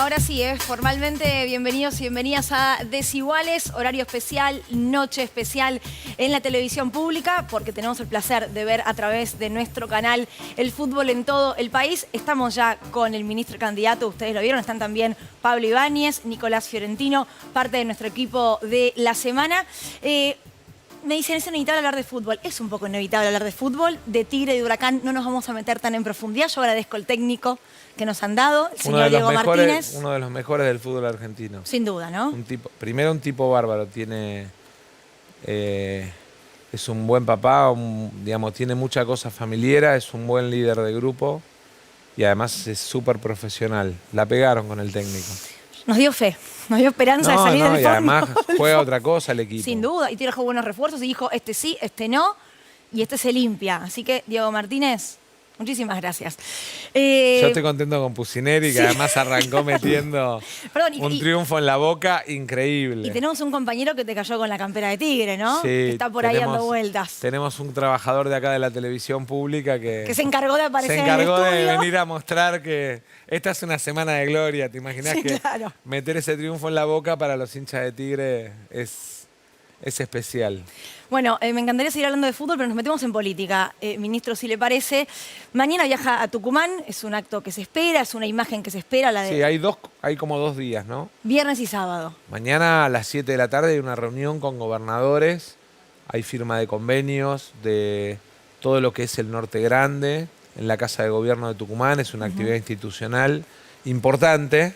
Ahora sí, formalmente bienvenidos y bienvenidas a Desiguales, horario especial, noche especial en la televisión pública, porque tenemos el placer de ver a través de nuestro canal el fútbol en todo el país. Estamos ya con el ministro candidato, ustedes lo vieron, están también Pablo Ibáñez, Nicolás Fiorentino, parte de nuestro equipo de la semana. Me dicen, es inevitable hablar de fútbol. Es un poco inevitable hablar de fútbol. De Tigre y de Huracán no nos vamos a meter tan en profundidad. Yo agradezco el técnico que nos han dado, el señor Diego Martínez. Uno de los mejores del fútbol argentino. Sin duda, ¿no? Primero un tipo bárbaro. Es un buen papá, digamos, tiene mucha cosa familiar, es un buen líder de grupo y además es súper profesional. La pegaron con el técnico. Nos dio fe, nos dio esperanza de salir del fondo. Y además juega otra cosa el equipo. Sin duda, y trajo buenos refuerzos y dijo, este sí, este no, y este se limpia. Así que, Diego Martínez, muchísimas gracias. Yo estoy contento con Pusineri, que además arrancó metiendo un triunfo en la Boca increíble. Y tenemos un compañero que te cayó con la campera de Tigre, ¿no? Sí, que está por ahí dando vueltas. Tenemos un trabajador de acá de la televisión pública que se encargó de aparecer en el estudio. Se encargó de estudio. venir a mostrar que esta es una semana de gloria. ¿Te imaginas que claro, meter ese triunfo en la Boca para los hinchas de Tigre es especial? Bueno, me encantaría seguir hablando de fútbol, pero nos metemos en política. Ministro, si le parece, mañana viaja a Tucumán, es un acto que se espera, es una imagen que se espera. Sí, hay como 2 días, ¿no? Viernes y sábado. Mañana a las 7 de la tarde hay una reunión con gobernadores, hay firma de convenios de todo lo que es el Norte Grande, en la Casa de Gobierno de Tucumán. Es una actividad institucional importante,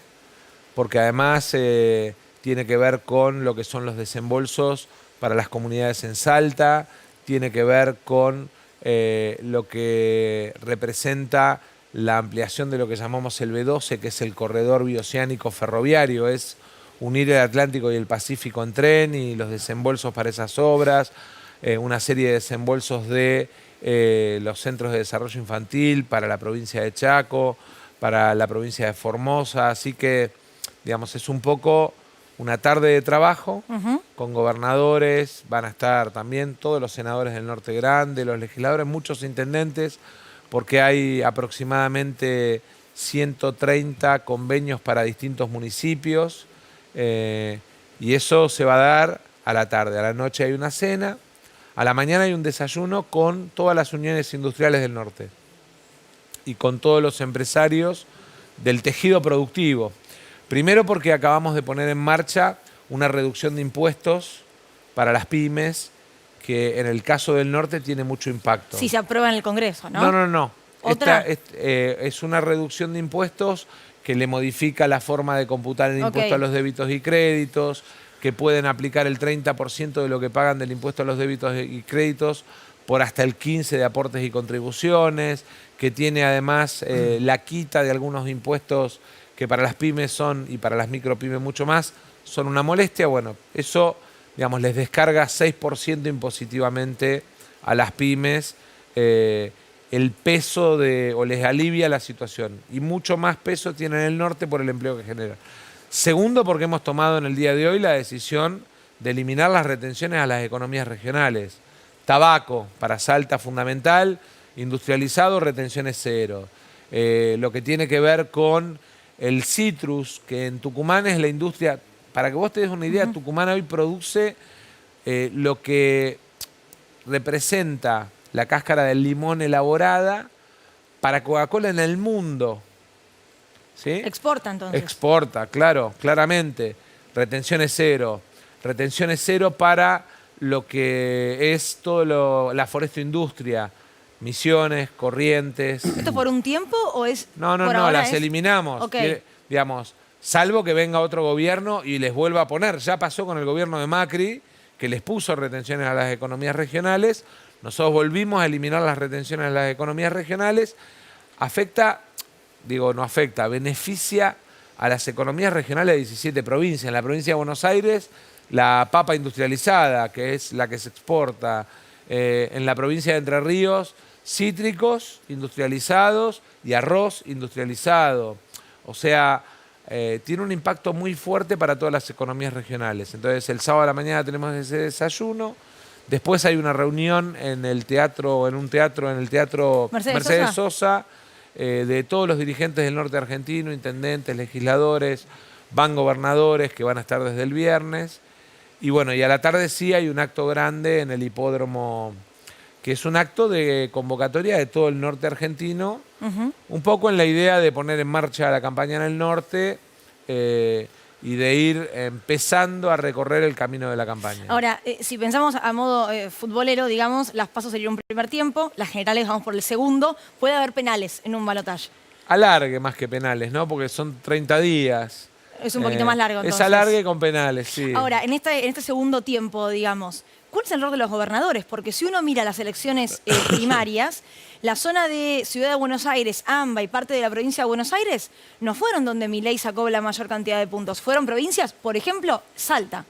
porque además tiene que ver con lo que son los desembolsos para las comunidades en Salta, tiene que ver con lo que representa la ampliación de lo que llamamos el B12, que es el corredor bioceánico ferroviario, es unir el Atlántico y el Pacífico en tren y los desembolsos para esas obras, una serie de desembolsos de los centros de desarrollo infantil para la provincia de Chaco, para la provincia de Formosa, así que, digamos, es un poco una tarde de trabajo con gobernadores, van a estar también todos los senadores del Norte Grande, los legisladores, muchos intendentes, porque hay aproximadamente 130 convenios para distintos municipios y eso se va a dar a la tarde. A la noche hay una cena, a la mañana hay un desayuno con todas las uniones industriales del norte y con todos los empresarios del tejido productivo. Primero porque acabamos de poner en marcha una reducción de impuestos para las pymes que en el caso del norte tiene mucho impacto. Sí, se aprueba en el Congreso, ¿no? No. ¿Otra? Es una reducción de impuestos que le modifica la forma de computar el impuesto a los débitos y créditos, que pueden aplicar el 30% de lo que pagan del impuesto a los débitos y créditos por hasta el 15% de aportes y contribuciones, que tiene además la quita de algunos impuestos que para las pymes son, y para las micropymes mucho más, son una molestia. Bueno, eso, digamos, les descarga 6% impositivamente a las pymes el peso o les alivia la situación. Y mucho más peso tiene en el norte por el empleo que genera. Segundo, porque hemos tomado en el día de hoy la decisión de eliminar las retenciones a las economías regionales. Tabaco, para Salta fundamental, industrializado, retenciones cero. Lo que tiene que ver con el citrus, que en Tucumán es la industria, para que vos te des una idea, Tucumán hoy produce lo que representa la cáscara del limón elaborada para Coca-Cola en el mundo. ¿Sí? Exporta entonces. Exporta, claro, claramente. Retenciones cero para lo que es todo la forestoindustria. Misiones, Corrientes. ¿Esto por un tiempo o es...? No, las eliminamos. Okay. Digamos, salvo que venga otro gobierno y les vuelva a poner. Ya pasó con el gobierno de Macri, que les puso retenciones a las economías regionales. Nosotros volvimos a eliminar las retenciones a las economías regionales. Beneficia a las economías regionales de 17 provincias. En la provincia de Buenos Aires, la papa industrializada, que es la que se exporta. En la provincia de Entre Ríos, cítricos industrializados y arroz industrializado. O sea, tiene un impacto muy fuerte para todas las economías regionales. Entonces, el sábado a la mañana tenemos ese desayuno. Después hay una reunión en el teatro Mercedes Sosa, de todos los dirigentes del norte argentino, intendentes, legisladores, van gobernadores que van a estar desde el viernes. Y bueno, y a la tarde sí hay un acto grande en el hipódromo, que es un acto de convocatoria de todo el norte argentino, un poco en la idea de poner en marcha la campaña en el norte y de ir empezando a recorrer el camino de la campaña. Ahora, si pensamos a modo futbolero, digamos, las pasos serían un primer tiempo, las generales vamos por el segundo, puede haber penales en un balotaje. Alargue más que penales, ¿no? Porque son 30 días. Es un poquito más largo, entonces. Es alargue con penales, sí. Ahora, en este segundo tiempo, digamos, ¿cuál es el rol de los gobernadores? Porque si uno mira las elecciones primarias, la zona de Ciudad de Buenos Aires, AMBA y parte de la provincia de Buenos Aires no fueron donde Milei sacó la mayor cantidad de puntos. Fueron provincias, por ejemplo, Salta.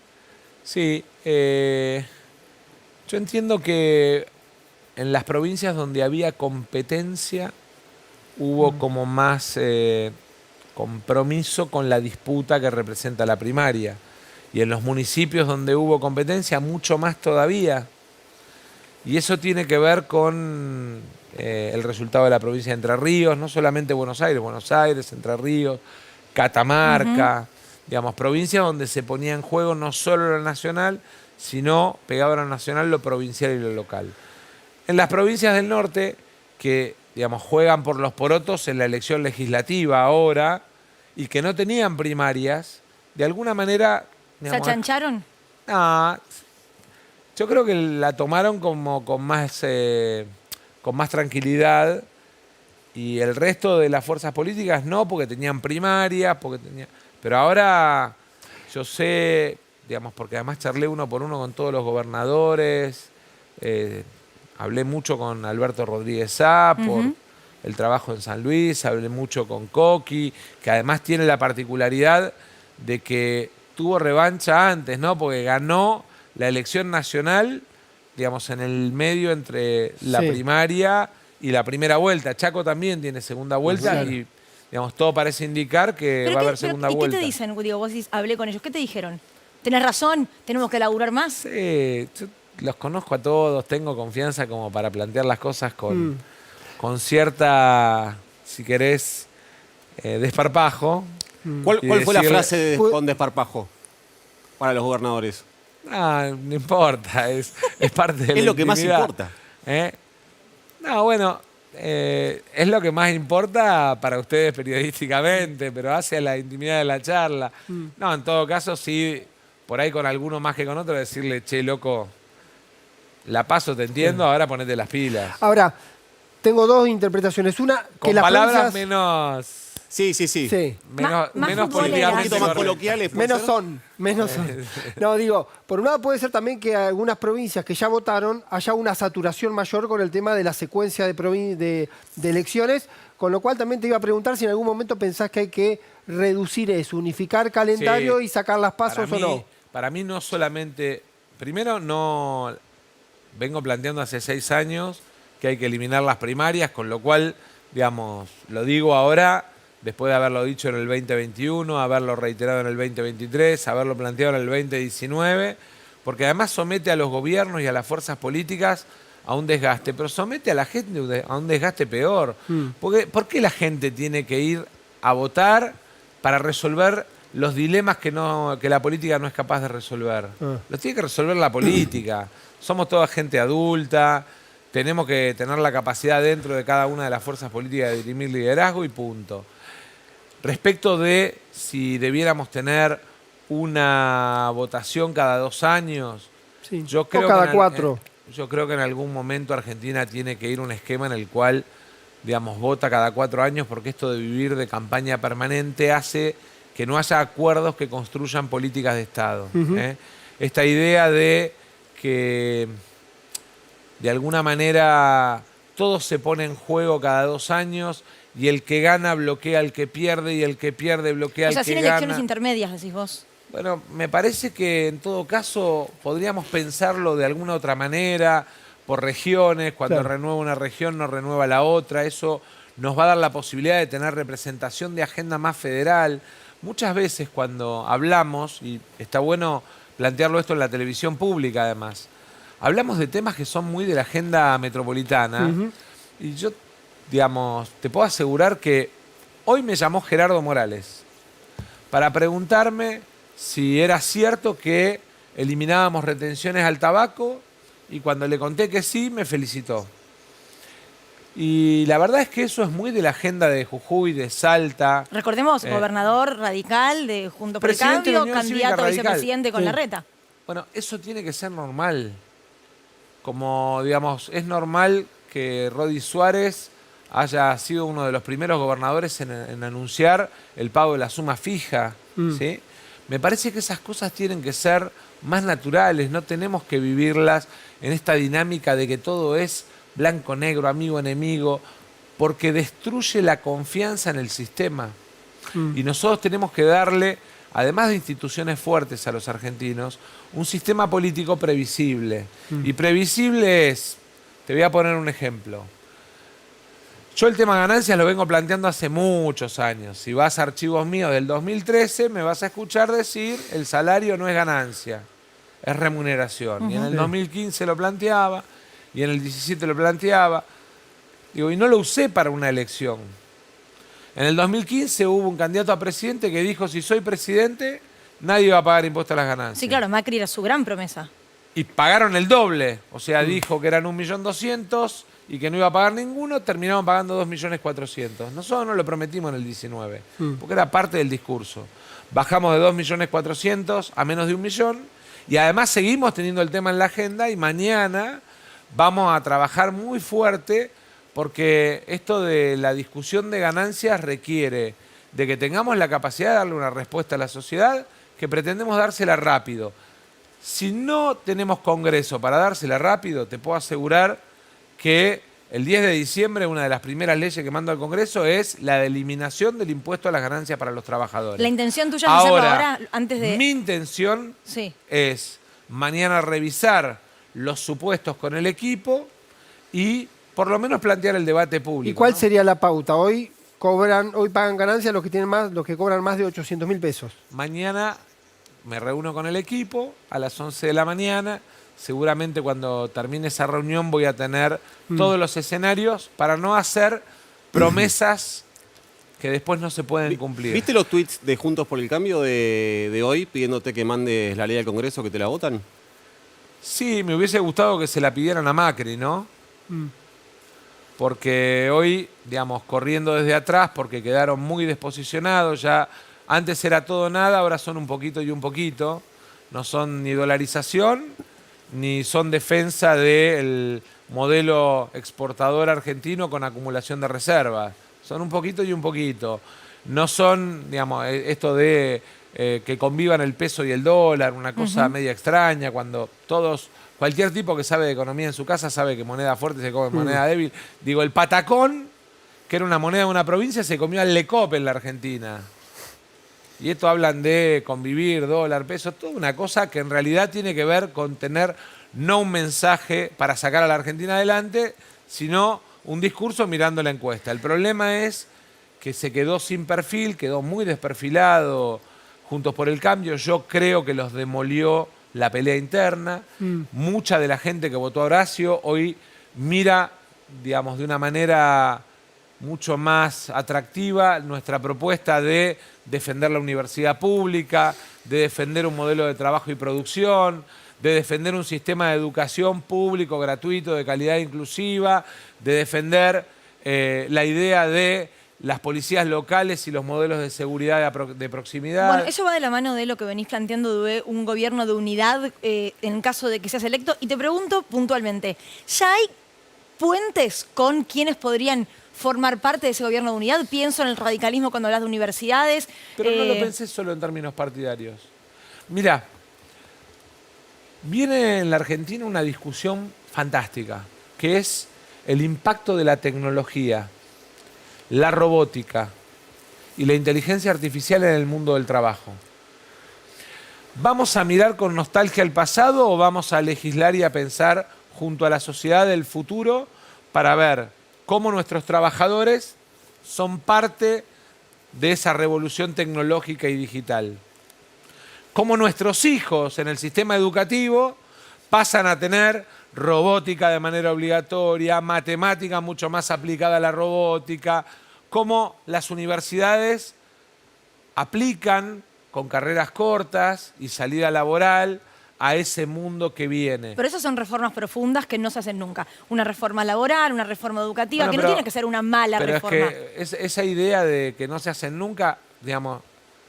Sí, yo entiendo que en las provincias donde había competencia hubo como más compromiso con la disputa que representa la primaria. Y en los municipios donde hubo competencia, mucho más todavía. Y eso tiene que ver con el resultado de la provincia de Entre Ríos, no solamente Buenos Aires, Entre Ríos, Catamarca, digamos, provincias donde se ponía en juego no solo lo nacional, sino pegado a lo nacional, lo provincial y lo local. En las provincias del norte, que digamos, juegan por los porotos en la elección legislativa ahora y que no tenían primarias, de alguna manera... Digamos, ¿se achancharon? No, yo creo que la tomaron como con más tranquilidad y el resto de las fuerzas políticas no, porque tenían primarias, pero ahora yo sé, digamos, porque además charlé uno por uno con todos los gobernadores, hablé mucho con Alberto Rodríguez Sá por el trabajo en San Luis, hablé mucho con Coqui, que además tiene la particularidad de que tuvo revancha antes, ¿no? Porque ganó la elección nacional, digamos, en el medio entre la primaria y la primera vuelta. Chaco también tiene segunda vuelta y, digamos, todo parece indicar que va a haber segunda vuelta. ¿Y qué te dicen? Digo, vos decís, hablé con ellos. ¿Qué te dijeron? ¿Tenés razón? ¿Tenemos que laburar más? Sí, yo los conozco a todos, tengo confianza como para plantear las cosas con cierta, si querés, desparpajo. ¿Cuál fue la frase con desparpajo para los gobernadores? No importa, es parte de la Es lo que más intimidad. importa. No, bueno, es lo que más importa para ustedes periodísticamente, pero hacia la intimidad de la charla. No, en todo caso, sí, por ahí con alguno más que con otro, decirle, che, loco, la paso, te entiendo, ahora ponete las pilas. Ahora, tengo dos interpretaciones. Una, que con las palabras provincias... menos... Sí. Más menos futboleras. Un políticamente poquito más correctas. coloquiales. Menos son. No, digo, por un lado puede ser también que algunas provincias que ya votaron haya una saturación mayor con el tema de la secuencia de elecciones, con lo cual también te iba a preguntar si en algún momento pensás que hay que reducir eso, unificar calendario y sacar las pasos o no. Para mí no solamente... Primero, no vengo planteando hace 6 años que hay que eliminar las primarias, con lo cual, digamos, lo digo ahora... Después de haberlo dicho en el 2021, haberlo reiterado en el 2023, haberlo planteado en el 2019, porque además somete a los gobiernos y a las fuerzas políticas a un desgaste, pero somete a la gente a un desgaste peor. ¿Por qué la gente tiene que ir a votar para resolver los dilemas que la política no es capaz de resolver? Los tiene que resolver la política. Somos toda gente adulta, tenemos que tener la capacidad dentro de cada una de las fuerzas políticas de dirimir liderazgo y punto. Respecto de si debiéramos tener una votación cada 2 años, yo creo o cada 4. Yo creo que en algún momento Argentina tiene que ir a un esquema en el cual, digamos, vota cada 4 años, porque esto de vivir de campaña permanente hace que no haya acuerdos que construyan políticas de Estado. Esta idea de que, de alguna manera, todo se pone en juego cada 2 años y el que gana bloquea al que pierde y el que pierde bloquea al que gana. O sea, sin elecciones intermedias, decís vos. Bueno, me parece que en todo caso podríamos pensarlo de alguna otra manera, por regiones, cuando renueva una región no renueva la otra, eso nos va a dar la posibilidad de tener representación de agenda más federal. Muchas veces cuando hablamos, y está bueno plantearlo esto en la televisión pública además, hablamos de temas que son muy de la agenda metropolitana y yo digamos, te puedo asegurar que hoy me llamó Gerardo Morales para preguntarme si era cierto que eliminábamos retenciones al tabaco y cuando le conté que sí, me felicitó. Y la verdad es que eso es muy de la agenda de Jujuy, de Salta. Recordemos, gobernador radical de Juntos por el Cambio, candidato a vicepresidente con Larreta. Bueno, eso tiene que ser normal. Como, digamos, es normal que Rodi Suárez haya sido uno de los primeros gobernadores en anunciar el pago de la suma fija, ¿sí? Me parece que esas cosas tienen que ser más naturales, no tenemos que vivirlas en esta dinámica de que todo es blanco-negro, amigo-enemigo, porque destruye la confianza en el sistema. Y nosotros tenemos que darle, además de instituciones fuertes a los argentinos, un sistema político previsible. Y previsible es, te voy a poner un ejemplo. Yo el tema ganancias lo vengo planteando hace muchos años. Si vas a archivos míos del 2013, me vas a escuchar decir el salario no es ganancia, es remuneración. Y en el 2015 lo planteaba, y en el 17 lo planteaba. Digo, y no lo usé para una elección. En el 2015 hubo un candidato a presidente que dijo, si soy presidente, nadie va a pagar impuestos a las ganancias. Sí, claro, Macri era su gran promesa. Y pagaron el doble. O sea, dijo que eran 1.200.000 y que no iba a pagar ninguno, terminaron pagando 2.400.000. Nosotros no lo prometimos en el 19, porque era parte del discurso. Bajamos de 2.400.000 a menos de 1 millón y además seguimos teniendo el tema en la agenda y mañana vamos a trabajar muy fuerte porque esto de la discusión de ganancias requiere de que tengamos la capacidad de darle una respuesta a la sociedad que pretendemos dársela rápido. Si no tenemos Congreso para dársela rápido, te puedo asegurar que el 10 de diciembre una de las primeras leyes que mando al Congreso es la de eliminación del impuesto a las ganancias para los trabajadores. La intención tuya es hacerlo ahora antes de... Mi intención es mañana revisar los supuestos con el equipo y por lo menos plantear el debate público. ¿Y cuál sería la pauta? Hoy pagan ganancias los que tienen más, los que cobran más de 800.000 pesos. Mañana me reúno con el equipo a las 11 de la mañana. Seguramente cuando termine esa reunión voy a tener todos los escenarios para no hacer promesas que después no se pueden cumplir. ¿Viste los tweets de Juntos por el Cambio de hoy pidiéndote que mandes la ley al Congreso que te la votan? Sí, me hubiese gustado que se la pidieran a Macri, ¿no? Porque hoy, digamos, corriendo desde atrás, porque quedaron muy desposicionados, ya antes era todo nada, ahora son un poquito y un poquito. No son ni dolarización, ni son defensa del modelo exportador argentino con acumulación de reservas. Son un poquito y un poquito. No son, digamos, esto de que convivan el peso y el dólar, una cosa media extraña, cuando cualquier tipo que sabe de economía en su casa sabe que moneda fuerte se come moneda débil. Digo, el patacón, que era una moneda de una provincia, se comió al Lecop en la Argentina. Y esto hablan de convivir, dólar, peso, toda una cosa que en realidad tiene que ver con tener no un mensaje para sacar a la Argentina adelante, sino un discurso mirando la encuesta. El problema es que se quedó sin perfil, quedó muy desperfilado Juntos por el Cambio. Yo creo que los demolió la pelea interna. Mucha de la gente que votó a Horacio hoy mira, digamos, de una manera mucho más atractiva nuestra propuesta de defender la universidad pública, de defender un modelo de trabajo y producción, de defender un sistema de educación público, gratuito, de calidad inclusiva, de defender la idea de las policías locales y los modelos de seguridad de proximidad. Bueno, eso va de la mano de lo que venís planteando de un gobierno de unidad en caso de que seas electo. Y te pregunto puntualmente, ¿ya hay puentes con quienes podrían formar parte de ese gobierno de unidad? Pienso en el radicalismo cuando hablas de universidades. Pero no lo pensé solo en términos partidarios. Mirá, viene en la Argentina una discusión fantástica, que es el impacto de la tecnología, la robótica y la inteligencia artificial en el mundo del trabajo. ¿Vamos a mirar con nostalgia al pasado o vamos a legislar y a pensar junto a la sociedad del futuro para ver cómo nuestros trabajadores son parte de esa revolución tecnológica y digital? Cómo nuestros hijos en el sistema educativo pasan a tener robótica de manera obligatoria, matemática mucho más aplicada a la robótica, cómo las universidades aplican con carreras cortas y salida laboral a ese mundo que viene. Pero esas son reformas profundas que no se hacen nunca. Una reforma laboral, una reforma educativa, Bueno, que pero- no tiene que ser una mala Pero reforma. es que esa idea de que no se hacen nunca, digamos,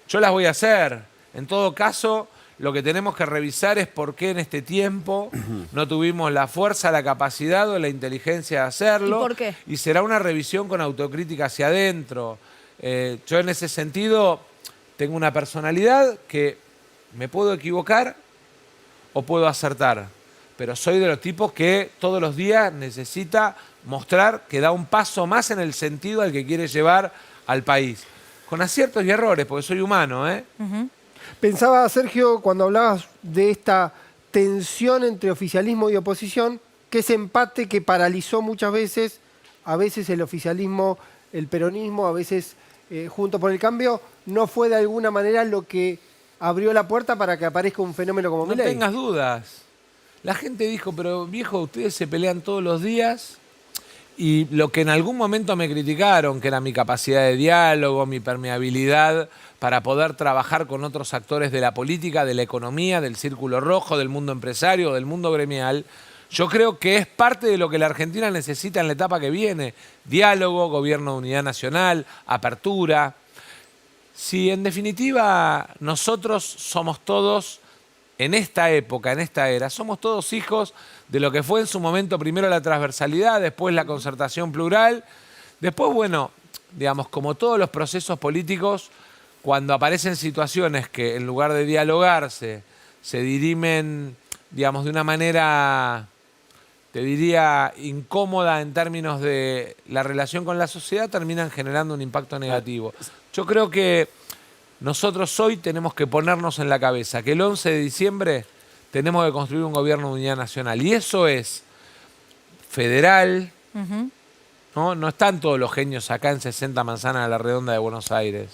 yo las voy a hacer. En todo caso, lo que tenemos que revisar es por qué en este tiempo no tuvimos la fuerza, la capacidad o la inteligencia de hacerlo. ¿Y por qué? Y será una revisión con autocrítica hacia adentro. Yo en ese sentido tengo una personalidad que me puedo equivocar o puedo acertar. Pero soy de los tipos que todos los días necesita mostrar que da un paso más en el sentido al que quiere llevar al país. Con aciertos y errores, porque soy humano, ¿eh? Pensaba, Sergio, cuando hablabas de esta tensión entre oficialismo y oposición, que ese empate que paralizó muchas veces, a veces el oficialismo, el peronismo, a veces Juntos por el Cambio, no fue de alguna manera lo que abrió la puerta para que aparezca un fenómeno como No Milei. tengas dudas. La gente dijo, pero viejo, ustedes se pelean todos los días y lo que en algún momento me criticaron, que era mi capacidad de diálogo, mi permeabilidad para poder trabajar con otros actores de la política, de la economía, del círculo rojo, del mundo empresario, del mundo gremial, yo creo que es parte de lo que la Argentina necesita en la etapa que viene. Diálogo, gobierno de unidad nacional, apertura. Si en definitiva nosotros somos todos, en esta época, en esta era, somos todos hijos de lo que fue en su momento primero la transversalidad, después la concertación plural, después, bueno, digamos, como todos los procesos políticos, cuando aparecen situaciones que en lugar de dialogarse, se dirimen, digamos, de una manera, te diría, incómoda en términos de la relación con la sociedad, terminan generando un impacto negativo. Yo creo que nosotros hoy tenemos que ponernos en la cabeza que el 11 de diciembre tenemos que construir un gobierno de unidad nacional. Y eso es federal, ¿no? No están todos los genios acá en 60 Manzanas a la Redonda de Buenos Aires.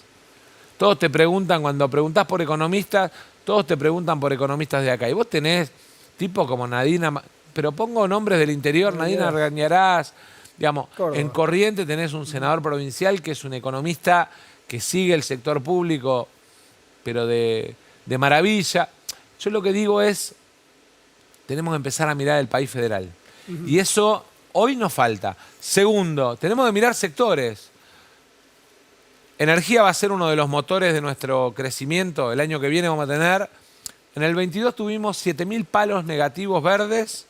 Todos te preguntan, cuando preguntás por economistas, todos te preguntan por economistas de acá. Y vos tenés tipos como Nadina, pero pongo nombres del interior, Nadina Argañarás, digamos, Córdoba. en Corrientes tenés un senador provincial que es un economista que sigue el sector público, pero de maravilla. Yo lo que digo es, tenemos que empezar a mirar el país federal. Y eso hoy nos falta. Segundo, tenemos que mirar sectores. Energía va a ser uno de los motores de nuestro crecimiento. El año que viene vamos a tener, en el 22 tuvimos 7.000 palos negativos verdes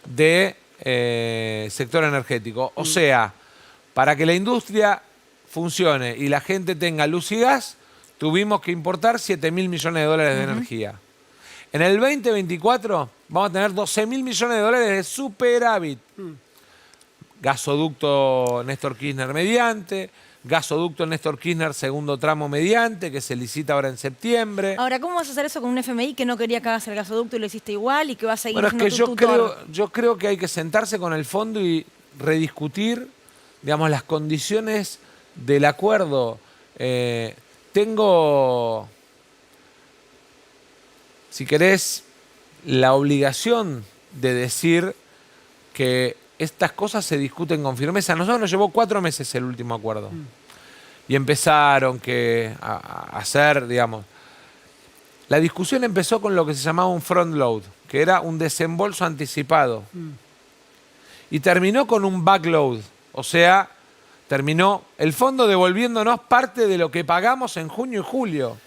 de sector energético. O sea, para que la industria funcione y la gente tenga luz y gas, tuvimos que importar 7.000 millones de dólares de energía. En el 2024 vamos a tener 12.000 millones de dólares de superávit. Gasoducto Néstor Kirchner mediante, gasoducto Néstor Kirchner segundo tramo mediante, que se licita ahora en septiembre. Ahora, ¿cómo vas a hacer eso con un FMI que no quería que hagas el gasoducto y lo hiciste igual y que va a seguir Bueno, es siendo que tu tutor? yo creo que hay que sentarse con el fondo y rediscutir, digamos, las condiciones del acuerdo. Tengo, si querés, la obligación de decir que estas cosas se discuten con firmeza. A nosotros nos llevó 4 meses el último acuerdo. Y empezaron a hacer, digamos... La discusión empezó con lo que se llamaba un front load, que era un desembolso anticipado. Y terminó con un backload, o sea, terminó el fondo devolviéndonos parte de lo que pagamos en junio y julio.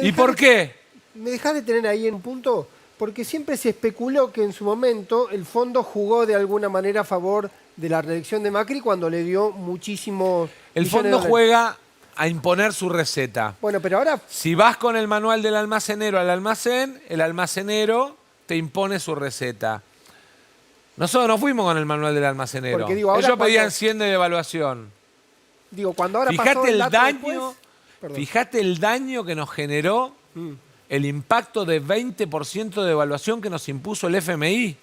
¿Y por qué? ¿Me dejás de tener ahí en un punto? Porque siempre se especuló que en su momento el fondo jugó de alguna manera a favor de la reelección de Macri cuando le dio muchísimos El millones de fondo dólares. juega a imponer su receta. Bueno, pero ahora Si vas con el manual del almacenero al almacén, el almacenero te impone su receta. Nosotros no fuimos con el manual del almacenero. Porque digo, ahora Ellos pedían cuando- 100 de devaluación. digo, cuando ahora pasó Fíjate el dato daño, después- perdón. fíjate el daño que nos generó el impacto de 20% de devaluación que nos impuso el FMI.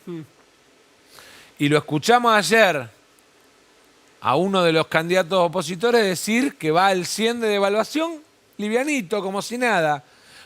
Y lo escuchamos ayer a uno de los candidatos opositores decir que va al 100 de devaluación livianito, como si nada.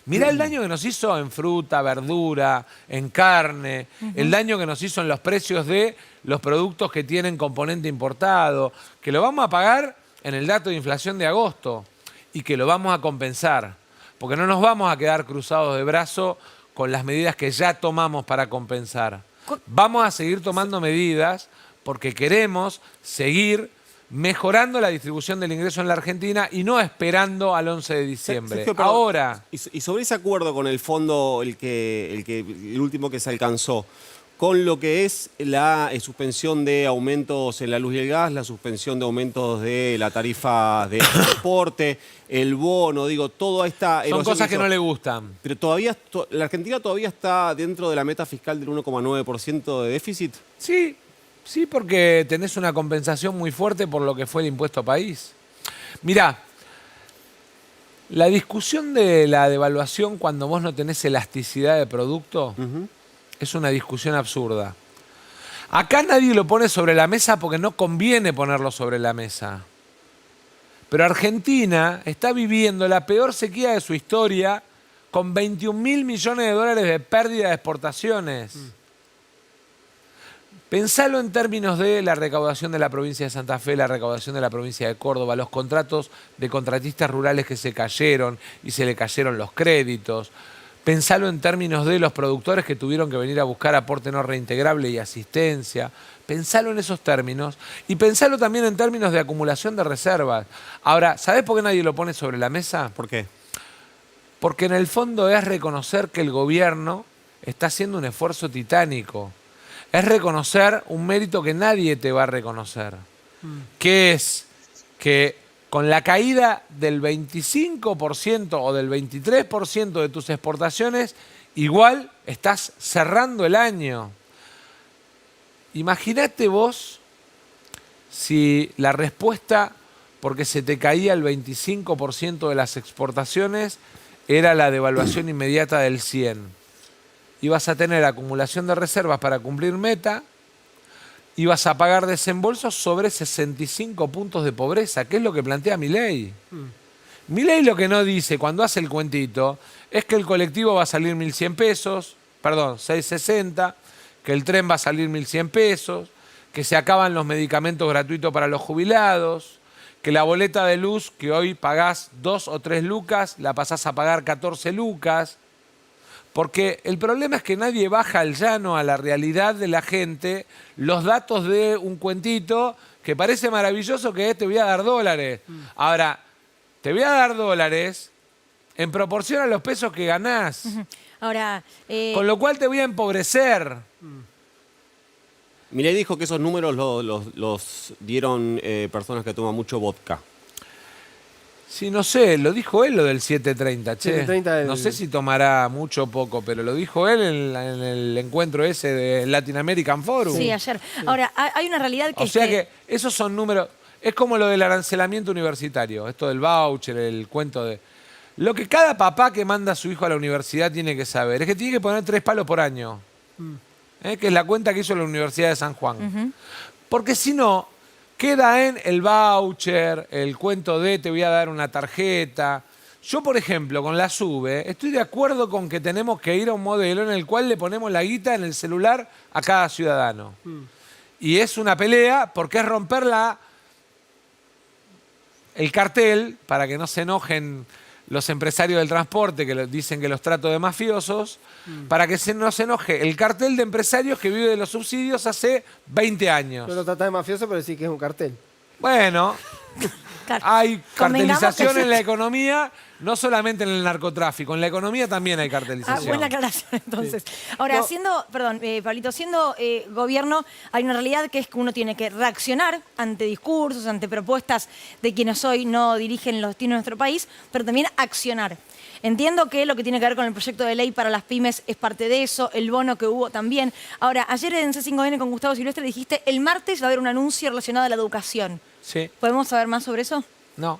Mirá el daño que nos hizo en fruta, verdura, en carne, el daño que nos hizo en los precios de los productos que tienen componente importado, que lo vamos a pagar en el dato de inflación de agosto y que lo vamos a compensar, porque no nos vamos a quedar cruzados de brazo con las medidas que ya tomamos para compensar. Vamos a seguir tomando medidas porque queremos seguir mejorando la distribución del ingreso en la Argentina y no esperando al 11 de diciembre. Sergio, perdón, Ahora... Y sobre ese acuerdo con el fondo, el último que se alcanzó, con lo que es la suspensión de aumentos en la luz y el gas, la suspensión de aumentos de la tarifa de transporte, el bono, digo, toda esta... Son cosas que no le gustan. Pero todavía, la Argentina todavía está dentro de la meta fiscal del 1,9% de déficit. Sí, sí, porque tenés una compensación muy fuerte por lo que fue el impuesto país. Mirá, la discusión de la devaluación cuando vos no tenés elasticidad de producto es una discusión absurda. Acá nadie lo pone sobre la mesa porque no conviene ponerlo sobre la mesa. Pero Argentina está viviendo la peor sequía de su historia con 21.000 millones de dólares de pérdida de exportaciones. Pensalo en términos de la recaudación de la provincia de Santa Fe, la recaudación de la provincia de Córdoba, los contratos de contratistas rurales que se cayeron y se le cayeron los créditos. Pensalo en términos de los productores que tuvieron que venir a buscar aporte no reintegrable y asistencia. Pensalo en esos términos y pensalo también en términos de acumulación de reservas. Ahora, ¿sabés por qué nadie lo pone sobre la mesa? ¿Por qué? Porque en el fondo es reconocer que el gobierno está haciendo un esfuerzo titánico. Es reconocer un mérito que nadie te va a reconocer, que es que con la caída del 25% o del 23% de tus exportaciones, igual estás cerrando el año. Imagínate vos si la respuesta, porque se te caía el 25% de las exportaciones, era la devaluación inmediata del 100%. Ibas a tener acumulación de reservas para cumplir meta, ibas a pagar desembolsos sobre 65 puntos de pobreza, que es lo que plantea Milei. Milei lo que no dice cuando hace el cuentito es que el colectivo va a salir 1.100 pesos, perdón, 660, que el tren va a salir 1.100 pesos, que se acaban los medicamentos gratuitos para los jubilados, que la boleta de luz que hoy pagás 2 o 3 lucas, la pasás a pagar 14 lucas. Porque el problema es que nadie baja al llano, a la realidad de la gente, los datos de un cuentito que parece maravilloso que es te voy a dar dólares. Ahora, te voy a dar dólares en proporción a los pesos que ganás. Ahora, Con lo cual te voy a empobrecer. Milei dijo que esos números los dieron personas que toman mucho vodka. Sí, no sé, lo dijo él lo del 730, che. 730 No sé si tomará mucho o poco, pero lo dijo él en el encuentro ese de Latin American Forum. sí, ayer. Ahora, hay una realidad que O es sea que esos son números, es como lo del arancelamiento universitario, esto del voucher, el cuento de... Lo que cada papá que manda a su hijo a la universidad tiene que saber es que tiene que poner 3 palos por año, que es la cuenta que hizo la Universidad de San Juan. Porque si no, queda en el voucher, el cuento de te voy a dar una tarjeta. Yo, por ejemplo, con la SUBE, estoy de acuerdo con que tenemos que ir a un modelo en el cual le ponemos la guita en el celular a cada ciudadano. Y es una pelea porque es romper el cartel para que no se enojen los empresarios del transporte que dicen que los trato de mafiosos, para que no se enoje el cartel de empresarios que vive de los subsidios hace 20 años. No lo tratás de mafioso, pero sí que es un cartel. Bueno, claro, hay convengamos cartelización que- en la economía, no solamente en el narcotráfico, en la economía también hay cartelización. buena aclaración, entonces. Ahora, No. siendo, perdón, Pablito, siendo gobierno, hay una realidad que es que uno tiene que reaccionar ante discursos, ante propuestas de quienes hoy no dirigen los destinos de nuestro país, pero también accionar. Entiendo que lo que tiene que ver con el proyecto de ley para las pymes es parte de eso, el bono que hubo también. Ahora, ayer en C5N con Gustavo Silvestre dijiste, el martes va a haber un anuncio relacionado a la educación. Sí, ¿Podemos saber más sobre eso? no.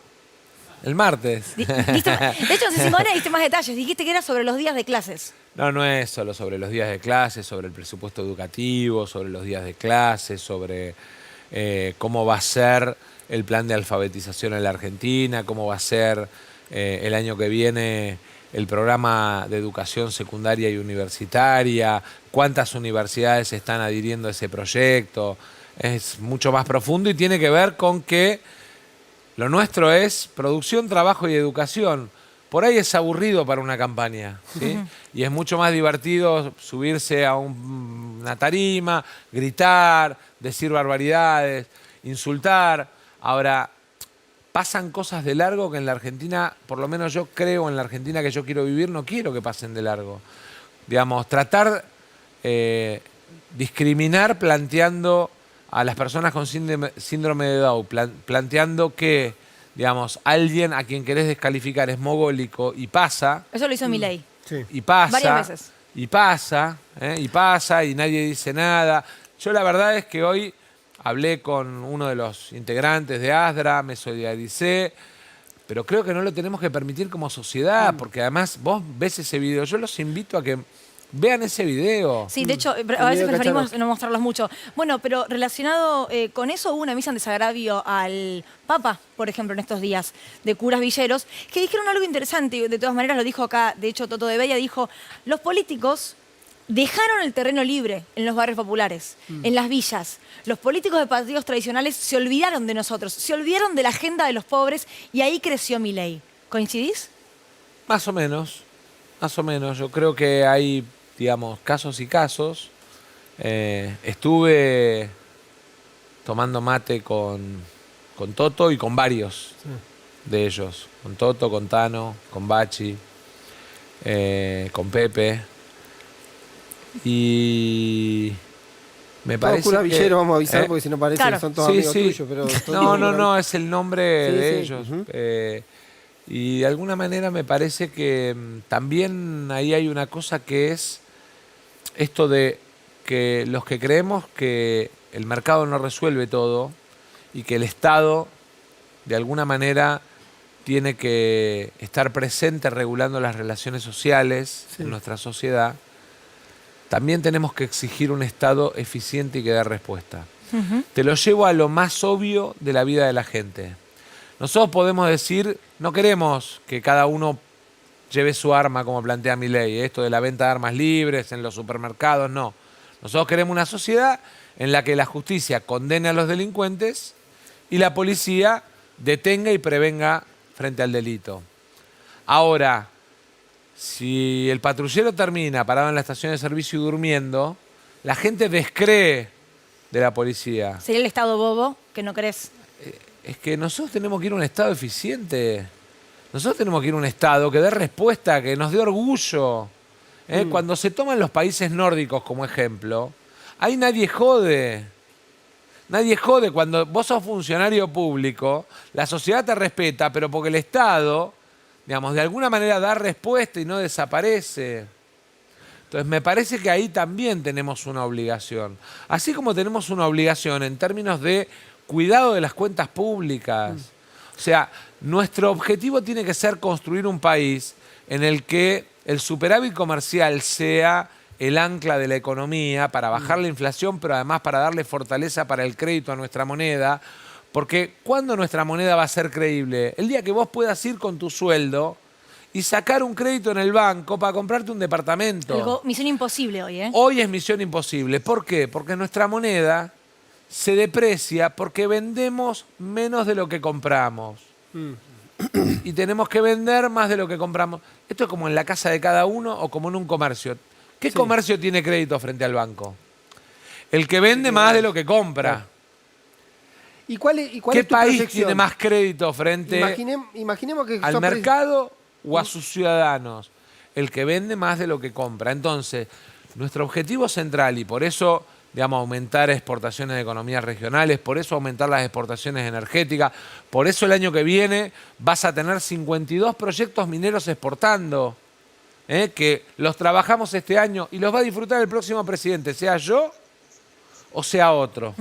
El martes. De hecho, en C5N diste más detalles. Dijiste que era sobre los días de clases. No, no es solo sobre los días de clase, sobre el presupuesto educativo, sobre los días de clase, sobre cómo va a ser el plan de alfabetización en la Argentina, cómo va a ser el año que viene el programa de educación secundaria y universitaria, cuántas universidades están adhiriendo a ese proyecto. Es mucho más profundo y tiene que ver con que lo nuestro es producción, trabajo y educación. Por ahí es aburrido para una campaña, ¿sí? Y es mucho más divertido subirse a una tarima, gritar, decir barbaridades, insultar. Ahora, pasan cosas de largo que en la Argentina, por lo menos yo creo en la Argentina que yo quiero vivir, no quiero que pasen de largo. Digamos, tratar, discriminar planteando a las personas con síndrome de Down, planteando que, digamos, alguien a quien querés descalificar es mogólico y pasa. Eso lo hizo Milei. Sí. Y pasa. Varias veces. Y pasa, y pasa, y nadie dice nada. Yo la verdad es que hoy hablé con uno de los integrantes de ASDRA, me solidaricé, pero creo que no lo tenemos que permitir como sociedad, porque además vos ves ese video. Yo los invito a que vean ese video. Sí, de hecho, a veces preferimos no mostrarlos mucho. Bueno, pero relacionado con eso, hubo una misa en desagravio al Papa, por ejemplo, en estos días, de curas villeros, que dijeron algo interesante, y de todas maneras lo dijo acá, de hecho, Toto de Bella dijo, los políticos dejaron el terreno libre en los barrios populares, en las villas. Los políticos de partidos tradicionales se olvidaron de nosotros, se olvidaron de la agenda de los pobres y ahí creció Milei. ¿Coincidís? Más o menos, más o menos. Yo creo que hay, digamos, casos y casos. Estuve tomando mate con Toto y con varios de ellos. Con Toto, con Tano, con Bachi, con Pepe. Y me parece Todos que... Villero, vamos a avisar, porque si no parece Claro. que son todos amigos tuyos. Pero No, es el nombre de sí. ellos. Y de alguna manera me parece que también ahí hay una cosa que es esto de que los que creemos que el mercado no resuelve todo y que el Estado de alguna manera tiene que estar presente regulando las relaciones sociales en nuestra sociedad, también tenemos que exigir un Estado eficiente y que dé respuesta. Te lo llevo a lo más obvio de la vida de la gente. Nosotros podemos decir, no queremos que cada uno lleve su arma como plantea Milei, esto de la venta de armas libres en los supermercados, no. Nosotros queremos una sociedad en la que la justicia condene a los delincuentes y la policía detenga y prevenga frente al delito. Ahora, si el patrullero termina parado en la estación de servicio y durmiendo, la gente descree de la policía. Sería el Estado bobo, que no querés. Es que nosotros tenemos que ir a un Estado eficiente. Nosotros tenemos que ir a un Estado que dé respuesta, que nos dé orgullo. Cuando se toman los países nórdicos como ejemplo, ahí nadie jode. Nadie jode. Cuando vos sos funcionario público, la sociedad te respeta, pero porque el Estado, digamos, de alguna manera da respuesta y no desaparece. Entonces me parece que ahí también tenemos una obligación. Así como tenemos una obligación en términos de cuidado de las cuentas públicas. O sea, nuestro objetivo tiene que ser construir un país en el que el superávit comercial sea el ancla de la economía para bajar la inflación, pero además para darle fortaleza para el crédito a nuestra moneda. Porque ¿cuándo nuestra moneda va a ser creíble? El día que vos puedas ir con tu sueldo y sacar un crédito en el banco para comprarte un departamento. Misión imposible hoy, ¿eh? Hoy es misión imposible. ¿Por qué? Porque nuestra moneda se deprecia porque vendemos menos de lo que compramos. Y tenemos que vender más de lo que compramos. Esto es como en la casa de cada uno o como en un comercio. ¿Qué comercio tiene crédito frente al banco? El que vende más de lo que compra. ¿Y cuál ¿Qué es tu país proyección? tiene más crédito frente Imaginemos que al mercado o a sus ciudadanos? El que vende más de lo que compra. Entonces, nuestro objetivo central, y por eso, digamos, aumentar exportaciones de economías regionales, por eso aumentar las exportaciones energéticas, por eso el año que viene vas a tener 52 proyectos mineros exportando, que los trabajamos este año y los va a disfrutar el próximo presidente, sea yo o sea otro.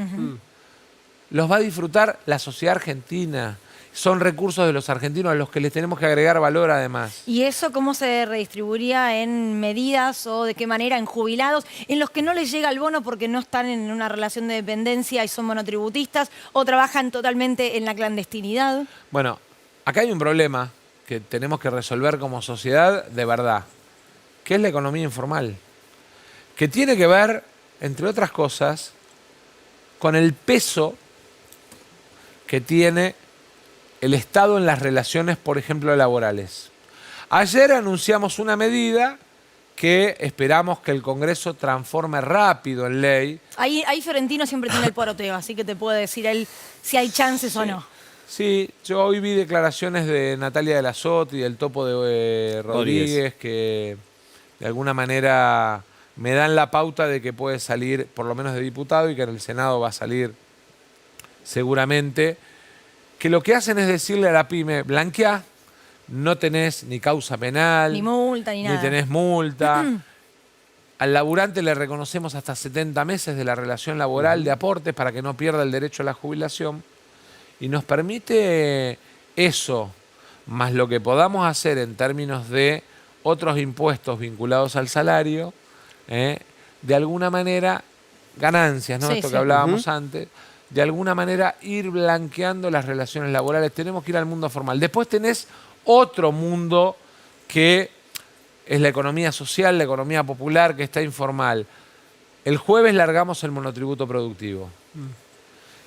Los va a disfrutar la sociedad argentina. Son recursos de los argentinos a los que les tenemos que agregar valor además. ¿Y eso cómo se redistribuiría en medidas o de qué manera en jubilados, en los que no les llega el bono porque no están en una relación de dependencia y son monotributistas o trabajan totalmente en la clandestinidad? Bueno, acá hay un problema que tenemos que resolver como sociedad de verdad, que es la economía informal, que tiene que ver, entre otras cosas, con el peso que tiene el Estado en las relaciones, por ejemplo, laborales. Ayer anunciamos una medida que esperamos que el Congreso transforme rápido en ley. Ahí Fiorentino siempre tiene el poroteo, así que te puede decir él si hay chances o no. Sí, yo hoy vi declaraciones de Natalia de la Sot y del Topo de Rodríguez que de alguna manera me dan la pauta de que puede salir por lo menos de diputado y que en el Senado va a salir seguramente, que lo que hacen es decirle a la pyme, blanqueá, no tenés ni causa penal, Ni multa, ni nada. ni tenés multa. Al laburante le reconocemos hasta 70 meses de la relación laboral de aportes para que no pierda el derecho a la jubilación. Y nos permite eso, más lo que podamos hacer en términos de otros impuestos vinculados al salario, de alguna manera, ganancias, ¿no? Sí, Esto sí. que hablábamos antes, de alguna manera ir blanqueando las relaciones laborales. Tenemos que ir al mundo formal. Después tenés otro mundo que es la economía social, la economía popular, que está informal. El jueves largamos el monotributo productivo,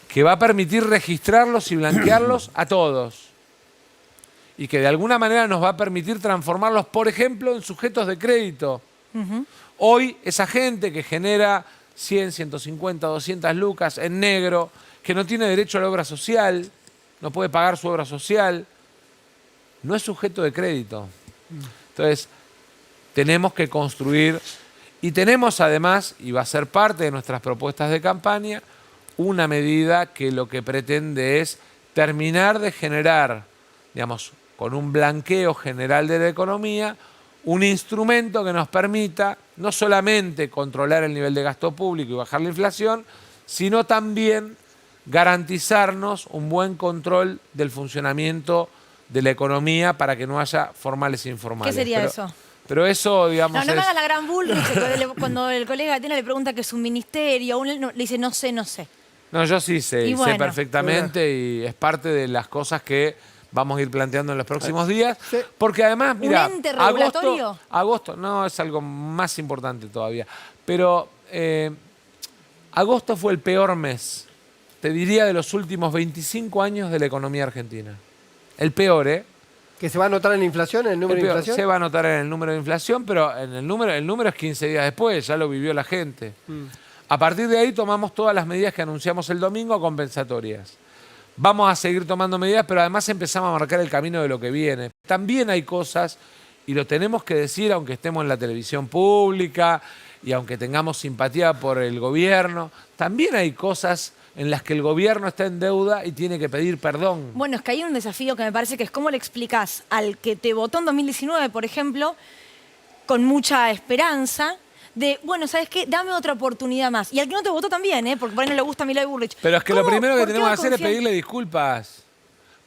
que va a permitir registrarlos y blanquearlos a todos. Y que de alguna manera nos va a permitir transformarlos, por ejemplo, en sujetos de crédito. Hoy, esa gente que genera 100, 150, 200 lucas en negro, que no tiene derecho a la obra social, no puede pagar su obra social, no es sujeto de crédito. Entonces, tenemos que construir, y tenemos además, y va a ser parte de nuestras propuestas de campaña, una medida que lo que pretende es terminar de generar, digamos, con un blanqueo general de la economía, un instrumento que nos permita no solamente controlar el nivel de gasto público y bajar la inflación, sino también garantizarnos un buen control del funcionamiento de la economía para que no haya formales e informales. ¿Qué sería eso? Pero eso, digamos, No me es... haga la gran Bullrich cuando el colega Atena le pregunta que es un ministerio, le dice no sé. No, yo sí sé, Y sé bueno. perfectamente y es parte de las cosas que vamos a ir planteando en los próximos días. Sí. Porque además, mira, ¿Un ente regulatorio? agosto, no, es algo más importante todavía. Pero agosto fue el peor mes, te diría, de los últimos 25 años de la economía argentina. El peor, ¿eh? ¿Que se va a notar en la inflación, en el número El de peor. inflación? Se va a notar en el número de inflación, pero en el número es 15 días después, ya lo vivió la gente. A partir de ahí tomamos todas las medidas que anunciamos el domingo compensatorias. Vamos a seguir tomando medidas, pero además empezamos a marcar el camino de lo que viene. También hay cosas, y lo tenemos que decir aunque estemos en la televisión pública y aunque tengamos simpatía por el gobierno, también hay cosas en las que el gobierno está en deuda y tiene que pedir perdón. Bueno, es que hay un desafío que me parece que es cómo le explicás al que te votó en 2019, por ejemplo, con mucha esperanza, de, bueno, ¿sabes qué? Dame otra oportunidad más. Y al que no te votó también, porque por ahí no le gusta a Milei Bullrich. Pero es que lo primero que ¿Por qué tenemos va que hacer es confiar? pedirle disculpas.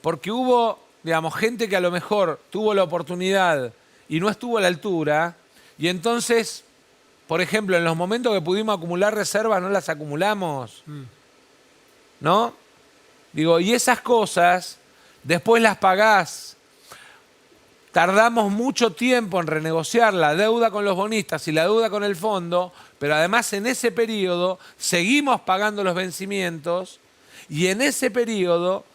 Porque hubo, digamos, gente que a lo mejor tuvo la oportunidad y no estuvo a la altura. Y entonces, por ejemplo, en los momentos que pudimos acumular reservas, no las acumulamos. ¿No? Digo, y esas cosas, después las pagás. Tardamos mucho tiempo en renegociar la deuda con los bonistas y la deuda con el fondo, pero además en ese periodo seguimos pagando los vencimientos y en ese periodo,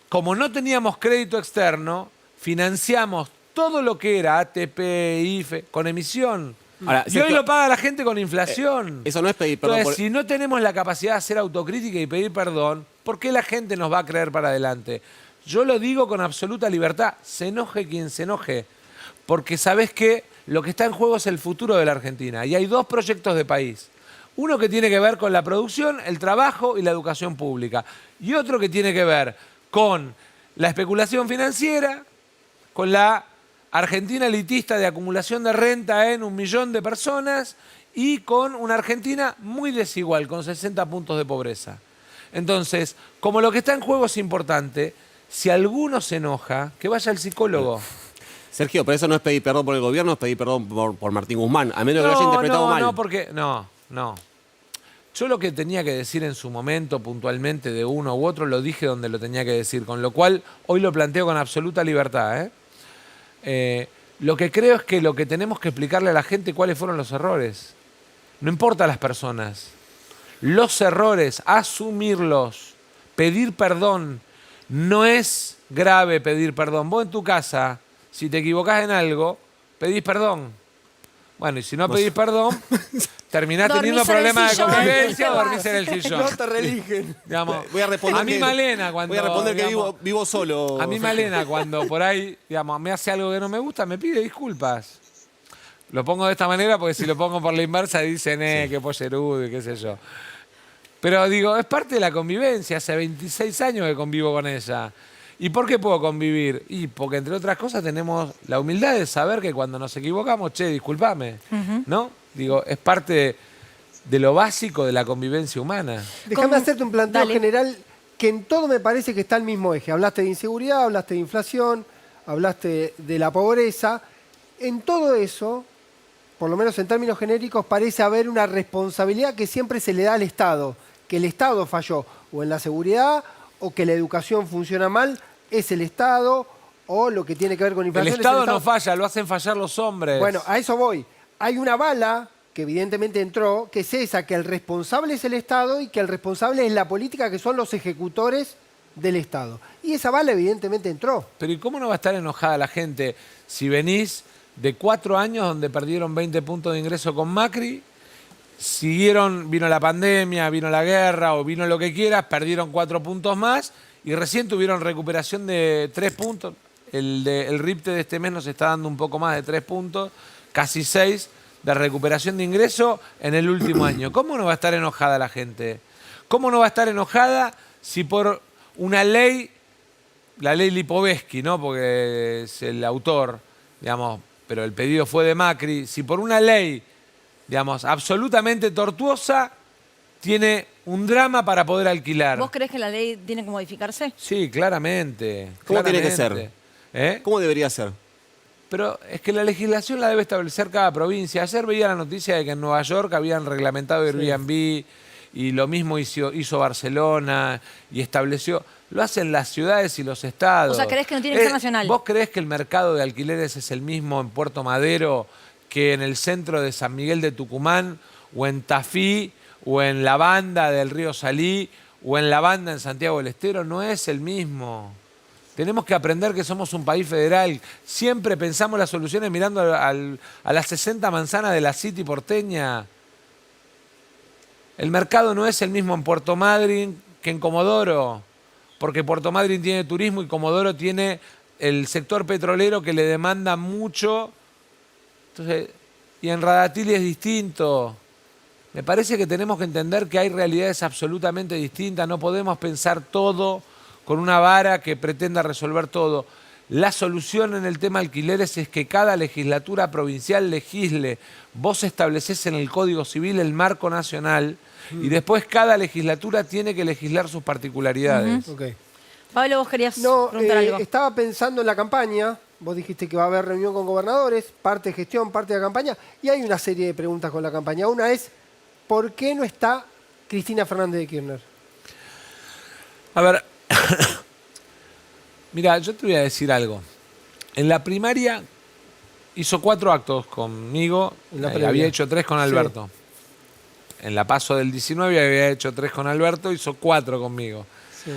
como no teníamos crédito externo, financiamos todo lo que era ATP, IFE, con emisión. Ahora, Y hoy lo paga la gente con inflación. Eso no es pedir perdón. Entonces, si no tenemos la capacidad de hacer autocrítica y pedir perdón, ¿por qué la gente nos va a creer para adelante? Yo lo digo con absoluta libertad, se enoje quien se enoje, porque sabés que lo que está en juego es el futuro de la Argentina. Y hay dos proyectos de país. Uno que tiene que ver con la producción, el trabajo y la educación pública. Y otro que tiene que ver con la especulación financiera, con la Argentina elitista de acumulación de renta en 1 millón de personas y con una Argentina muy desigual, con 60 puntos de pobreza. Entonces, como lo que está en juego es importante, si alguno se enoja, que vaya al psicólogo. Sergio, pero eso no es pedir perdón por el gobierno, es pedir perdón por Martín Guzmán, a menos que lo haya interpretado mal. No, porque... No. Yo lo que tenía que decir en su momento, puntualmente, de uno u otro, lo dije donde lo tenía que decir, con lo cual hoy lo planteo con absoluta libertad, ¿eh? Lo que creo es que lo que tenemos que explicarle a la gente cuáles fueron los errores. No importa las personas. Los errores, asumirlos, pedir perdón. No es grave pedir perdón. Vos en tu casa, si te equivocás en algo, pedís perdón. Bueno, y si no pedís perdón, terminás teniendo Dormís en el problemas de sillón, convivencia o te dormís en el sillón. No te religen. Digamos, Voy a responder a mí que- Malena cuando... Voy a responder que digamos, vivo solo. a mí Malena cuando por ahí, digamos, me hace algo que no me gusta, me pide disculpas. Lo pongo de esta manera porque si lo pongo por la inversa dicen, qué pollerudo y qué sé yo. Pero digo, es parte de la convivencia. Hace 26 años que convivo con ella. ¿Y por qué puedo convivir? Y porque, entre otras cosas, tenemos la humildad de saber que cuando nos equivocamos, che, discúlpame, ¿no? Digo, es parte de lo básico de la convivencia humana. Déjame ¿Cómo? hacerte un planteo Dale. general que en todo me parece que está al mismo eje. Hablaste de inseguridad, hablaste de inflación, hablaste de la pobreza. En todo eso, por lo menos en términos genéricos, parece haber una responsabilidad que siempre se le da al Estado. Que el Estado falló o en la seguridad o que la educación funciona mal, es el Estado o lo que tiene que ver con El inflación. es Estado no falla, lo hacen fallar los hombres. Bueno, a eso voy. Hay una bala que evidentemente entró, que es esa, que el responsable es el Estado y que el responsable es la política, que son los ejecutores del Estado. Y esa bala evidentemente entró. Pero ¿y cómo no va a estar enojada la gente si venís de 4 años donde perdieron 20 puntos de ingreso con Macri, vino la pandemia, vino la guerra o vino lo que quieras, perdieron 4 puntos más y recién tuvieron recuperación de 3 puntos. El RIPTE de este mes nos está dando un poco más de 3 puntos, casi 6 de recuperación de ingreso en el último año. ¿Cómo no va a estar enojada la gente? ¿Cómo no va a estar enojada si por una ley, la ley Lipovetsky, ¿no? Porque es el autor, digamos, pero el pedido fue de Macri, si por una ley, digamos, absolutamente tortuosa, tiene un drama para poder alquilar? ¿Vos creés que la ley tiene que modificarse? Sí, claramente. ¿Cómo tiene que claramente. ser? ¿Cómo debería ser? Pero es que la legislación la debe establecer cada provincia. Ayer veía la noticia de que en Nueva York habían reglamentado Airbnb y lo mismo hizo Barcelona y estableció... Lo hacen las ciudades y los estados. O sea, ¿creés que no tiene que ser nacional? ¿Vos creés que el mercado de alquileres es el mismo en Puerto Madero que en el centro de San Miguel de Tucumán o en Tafí o en la Banda del Río Salí o en la Banda en Santiago del Estero? No es el mismo. Tenemos que aprender que somos un país federal. Siempre pensamos las soluciones mirando a las 60 manzanas de la City porteña. El mercado no es el mismo en Puerto Madryn que en Comodoro, porque Puerto Madryn tiene turismo y Comodoro tiene el sector petrolero que le demanda mucho. Entonces, y en Radatili es distinto. Me parece que tenemos que entender que hay realidades absolutamente distintas. No podemos pensar todo con una vara que pretenda resolver todo. La solución en el tema alquileres es que cada legislatura provincial legisle. Vos establecés en el Código Civil el marco nacional y después cada legislatura tiene que legislar sus particularidades. Ok. Pablo, vos querías No, preguntar algo. estaba pensando en la campaña. Vos dijiste que va a haber reunión con gobernadores, parte de gestión, parte de la campaña. Y hay una serie de preguntas con la campaña. Una es, ¿por qué no está Cristina Fernández de Kirchner? A ver, mira, yo te voy a decir algo. En la primaria hizo 4 actos conmigo, En la previa. había hecho 3 con Alberto. En la PASO del 19 había hecho 3 con Alberto, hizo 4 conmigo. Sí.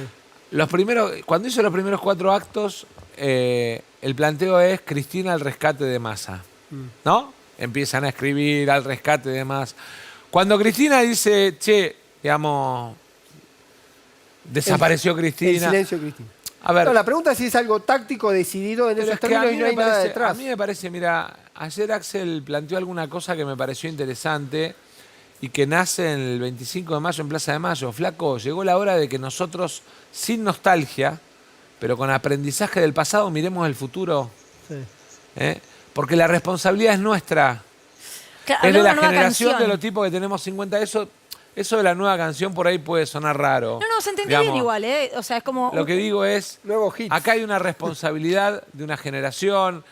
Cuando hizo los primeros 4 actos, el planteo es Cristina al rescate de Massa, ¿no? Empiezan a escribir al rescate de Massa. Cuando Cristina dice, che, digamos, desapareció Cristina. El silencio de Cristina. A ver, No, la pregunta es si es algo táctico decidido en pero esos es que a términos mí y no me hay nada parece- detrás. A mí me parece, mira, ayer Axel planteó alguna cosa que me pareció interesante y que nace en el 25 de mayo en Plaza de Mayo. Flaco, llegó la hora de que nosotros, sin nostalgia, pero con aprendizaje del pasado, miremos el futuro. Sí. ¿Eh? Porque la responsabilidad es nuestra. Claro, Es de habló la una nueva generación canción. de los tipos que tenemos 50. Eso de la nueva canción por ahí puede sonar raro. No, se entendió bien igual, ¿eh? O sea, es como... Lo que digo es, Nuevos hits. acá hay una responsabilidad de una generación,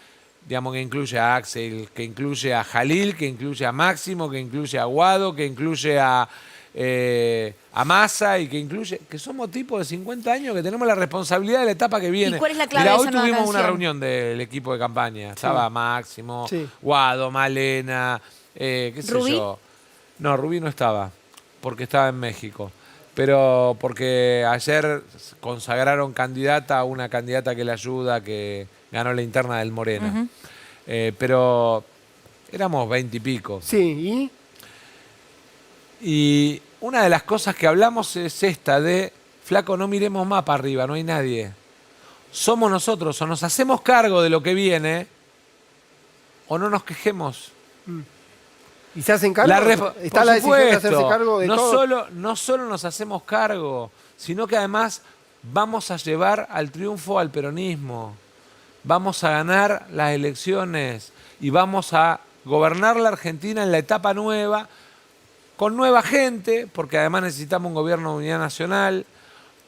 digamos, que incluye a Axel, que incluye a Jalil, que incluye a Máximo, que incluye a Guado, que incluye a a Massa y que incluye, que somos tipos de 50 años que tenemos la responsabilidad de la etapa que viene. ¿Y cuál es la clave Mirá, de hoy esa nueva tuvimos una canción? reunión del equipo de campaña. Estaba Máximo, Sí. Guado, Malena, qué sé ¿Rubí? yo. No, Rubí no estaba, porque estaba en México. Pero porque ayer consagraron candidata a una candidata que le ayuda, que ganó la interna del Morena. Pero éramos 20 y pico. Sí, Y una de las cosas que hablamos es esta de, flaco, no miremos más para arriba, no hay nadie. Somos nosotros, o nos hacemos cargo de lo que viene, o no nos quejemos. ¿y se hacen cargo? Está Por la decisión de hacerse supuesto, cargo de no todo. no solo nos hacemos cargo, sino que además vamos a llevar al triunfo al peronismo. Vamos a ganar las elecciones y vamos a gobernar la Argentina en la etapa nueva, con nueva gente, porque además necesitamos un gobierno de unidad nacional,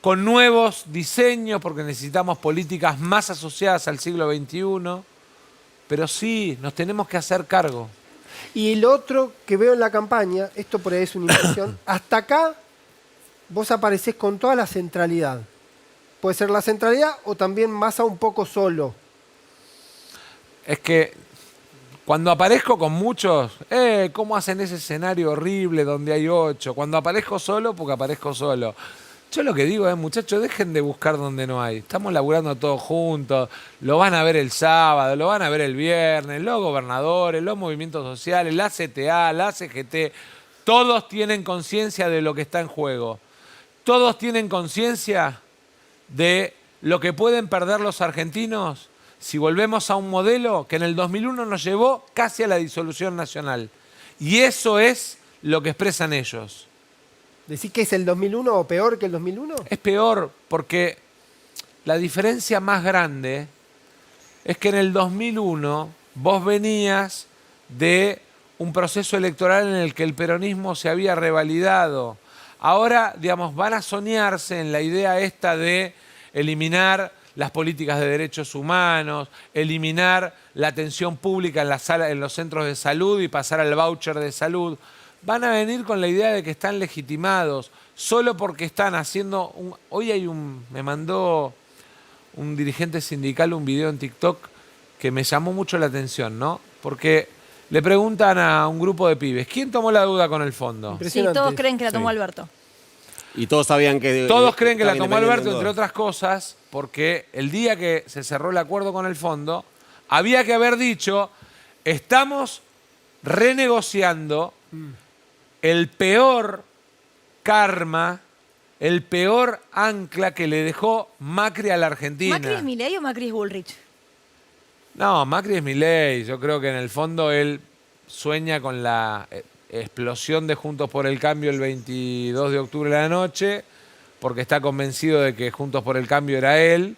con nuevos diseños, porque necesitamos políticas más asociadas al siglo XXI, pero sí, nos tenemos que hacer cargo. Y el otro que veo en la campaña, esto por ahí es una impresión, hasta acá vos aparecés con toda la centralidad. Puede ser la centralidad o también Massa un poco solo. Es que cuando aparezco con muchos, ¿cómo hacen ese escenario horrible donde hay 8? Cuando aparezco solo, porque aparezco solo. Yo lo que digo es, muchachos, dejen de buscar donde no hay. Estamos laburando todos juntos, lo van a ver el sábado, lo van a ver el viernes, los gobernadores, los movimientos sociales, la CTA, la CGT. Todos tienen conciencia de lo que está en juego. Todos tienen conciencia de lo que pueden perder los argentinos si volvemos a un modelo que en el 2001 nos llevó casi a la disolución nacional. Y eso es lo que expresan ellos. ¿Decís que es el 2001 o peor que el 2001? Es peor porque la diferencia más grande es que en el 2001 vos venías de un proceso electoral en el que el peronismo se había revalidado. Ahora, digamos, van a soñarse en la idea esta de eliminar las políticas de derechos humanos, eliminar la atención pública en los centros de salud y pasar al voucher de salud. Van a venir con la idea de que están legitimados solo porque están haciendo... Hoy me mandó un dirigente sindical un video en TikTok que me llamó mucho la atención, ¿no? Porque le preguntan a un grupo de pibes, ¿quién tomó la deuda con el fondo? Sí, Impresionante. todos creen que la tomó Sí. Alberto. Y todos sabían que... Todos creen que la estaban tomó Alberto, independiendo. entre otras cosas, porque el día que se cerró el acuerdo con el fondo, había que haber dicho, estamos renegociando el peor karma, el peor ancla que le dejó Macri a la Argentina. ¿Macri es Milei o Macri es Bullrich? No, Macri es Milei. Yo creo que en el fondo él sueña con la explosión de Juntos por el Cambio el 22 de octubre de la noche, porque está convencido de que Juntos por el Cambio era él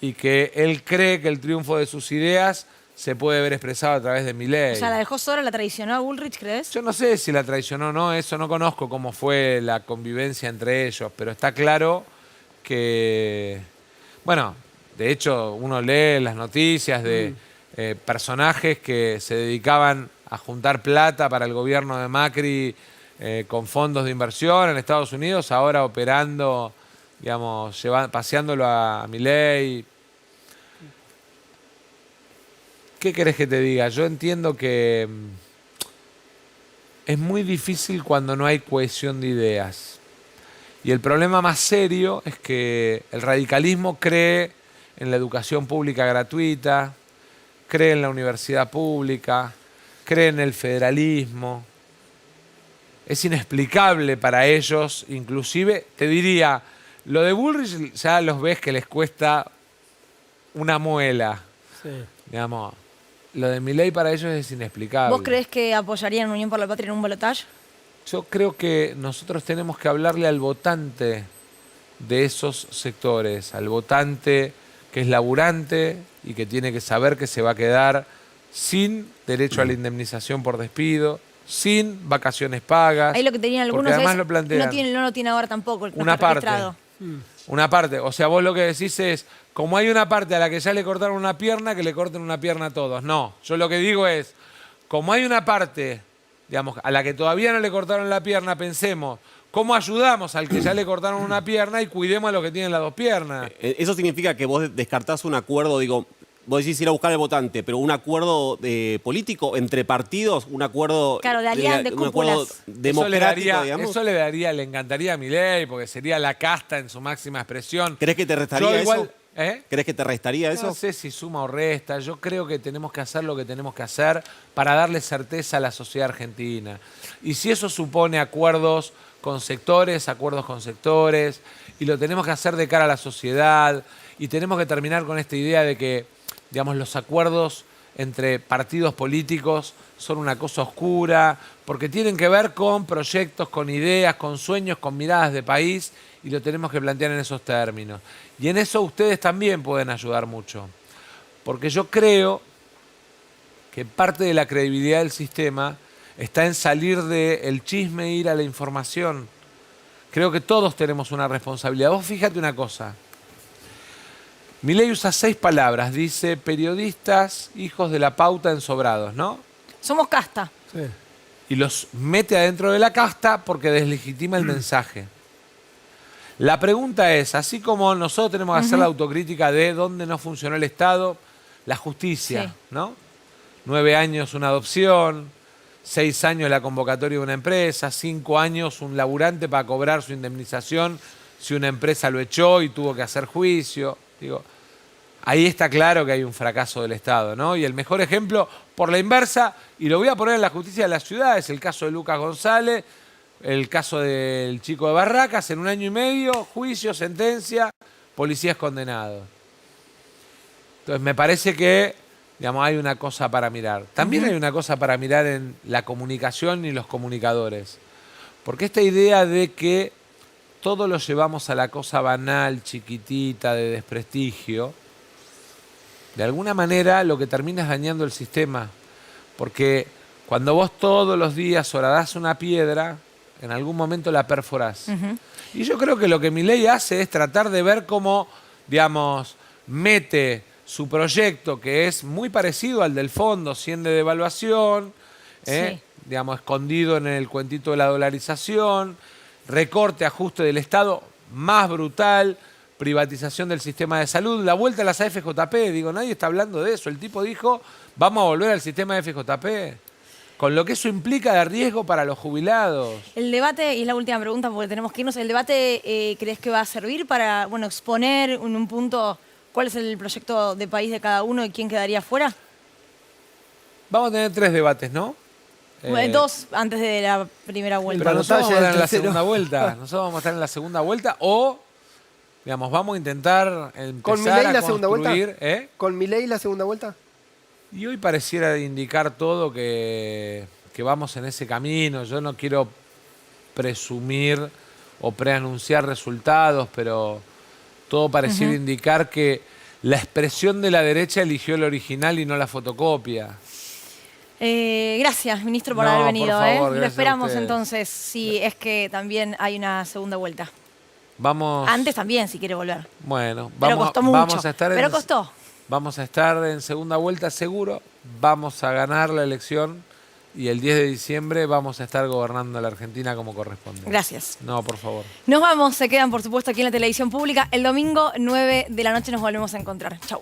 y que él cree que el triunfo de sus ideas se puede ver expresado a través de Milei. O sea, la dejó sola, la traicionó a Bullrich, ¿crees? Yo no sé si la traicionó o no, eso no conozco cómo fue la convivencia entre ellos, pero está claro que, bueno, de hecho uno lee las noticias de personajes que se dedicaban a juntar plata para el gobierno de Macri con fondos de inversión en Estados Unidos, ahora operando, digamos, paseándolo a Milei. ¿Qué querés que te diga? Yo entiendo que es muy difícil cuando no hay cohesión de ideas. Y el problema más serio es que el radicalismo cree en la educación pública gratuita, cree en la universidad pública, cree en el federalismo. Es inexplicable para ellos, inclusive, te diría, lo de Bullrich ya los ves que les cuesta una muela. Sí. Digamos, lo de Milei para ellos es inexplicable. ¿Vos creés que apoyarían Unión por la Patria en un balotaje? Yo creo que nosotros tenemos que hablarle al votante de esos sectores, al votante que es laburante y que tiene que saber que se va a quedar sin derecho a la indemnización por despido, sin vacaciones pagas. Ahí lo que tenían algunos porque además es, lo plantean. no lo tiene ahora tampoco, el no Una está parte. registrado. Una parte, o sea, vos lo que decís es, como hay una parte a la que ya le cortaron una pierna, que le corten una pierna a todos. No, yo lo que digo es, como hay una parte, digamos, a la que todavía no le cortaron la pierna, pensemos, ¿Cómo ayudamos al que ya le cortaron una pierna y cuidemos a los que tienen las dos piernas? Eso significa que vos descartás un acuerdo, digo, vos decís ir a buscar al votante, pero un acuerdo político entre partidos, un acuerdo... Claro, de alianza, de un acuerdo cúpulas. democrático, digamos. Eso le encantaría a Milei, porque sería la casta en su máxima expresión. ¿Crees que te restaría Yo igual, eso? ¿eh? ¿Crees que te restaría eso? No sé si suma o resta. Yo creo que tenemos que hacer lo que tenemos que hacer para darle certeza a la sociedad argentina. Y si eso supone acuerdos con sectores, y lo tenemos que hacer de cara a la sociedad, y tenemos que terminar con esta idea de que, digamos, los acuerdos entre partidos políticos son una cosa oscura, porque tienen que ver con proyectos, con ideas, con sueños, con miradas de país, y lo tenemos que plantear en esos términos. Y en eso ustedes también pueden ayudar mucho, porque yo creo que parte de la credibilidad del sistema está en salir del chisme e ir a la información. Creo que todos tenemos una responsabilidad. Vos fíjate una cosa. Milei usa 6 palabras. Dice periodistas, hijos de la pauta ensobrados, ¿no? Somos casta. Sí. Y los mete adentro de la casta porque deslegitima el mensaje. La pregunta es, así como nosotros tenemos que hacer la autocrítica de dónde no funcionó el Estado, la justicia, Sí. ¿no? 9 años una adopción, 6 años la convocatoria de una empresa, 5 años un laburante para cobrar su indemnización si una empresa lo echó y tuvo que hacer juicio. Digo, ahí está claro que hay un fracaso del Estado, ¿no? Y el mejor ejemplo, por la inversa, y lo voy a poner en la justicia de la ciudad, es el caso de Lucas González, el caso del chico de Barracas, en 1 año y medio, juicio, sentencia, policías condenados. Entonces me parece que, digamos, hay una cosa para mirar. También hay una cosa para mirar en la comunicación y los comunicadores. Porque esta idea de que todo lo llevamos a la cosa banal, chiquitita, de desprestigio, de alguna manera lo que termina es dañando el sistema. Porque cuando vos todos los días horadás una piedra, en algún momento la perforás. Y yo creo que lo que Milei hace es tratar de ver cómo, digamos, mete su proyecto, que es muy parecido al del fondo, 100 de devaluación, Sí. digamos, escondido en el cuentito de la dolarización, recorte, ajuste del Estado más brutal, privatización del sistema de salud, la vuelta a las AFJP. Digo, nadie está hablando de eso. El tipo dijo, vamos a volver al sistema de FJP, con lo que eso implica de riesgo para los jubilados. El debate, y es la última pregunta porque tenemos que irnos, ¿el debate crees que va a servir para exponer en un punto cuál es el proyecto de país de cada uno y quién quedaría fuera? Vamos a tener 3 debates, ¿no? 2 antes de la primera vuelta. Pero nosotros vamos a estar en la tercero. segunda vuelta. Nosotros vamos a estar en la segunda vuelta o, digamos, vamos a intentar ¿Con empezar Milei a la segunda vuelta? construir, ¿eh? ¿Con Milei la segunda vuelta? Y hoy pareciera indicar todo que vamos en ese camino. Yo no quiero presumir o preanunciar resultados, pero todo pareciera indicar que la expresión de la derecha eligió el original y no la fotocopia. Gracias, ministro, por No, haber por venido. favor, Lo gracias a esperamos ustedes. entonces, si es que también hay una segunda vuelta. Vamos. Antes también, si quiere volver. Bueno, Pero vamos, costó mucho. vamos a estar Pero costó. Vamos a estar en segunda vuelta seguro, vamos a ganar la elección y el 10 de diciembre vamos a estar gobernando la Argentina como corresponde. Gracias. No, por favor. Nos vamos, se quedan por supuesto aquí en la televisión pública. El domingo 9 de la noche nos volvemos a encontrar. Chau.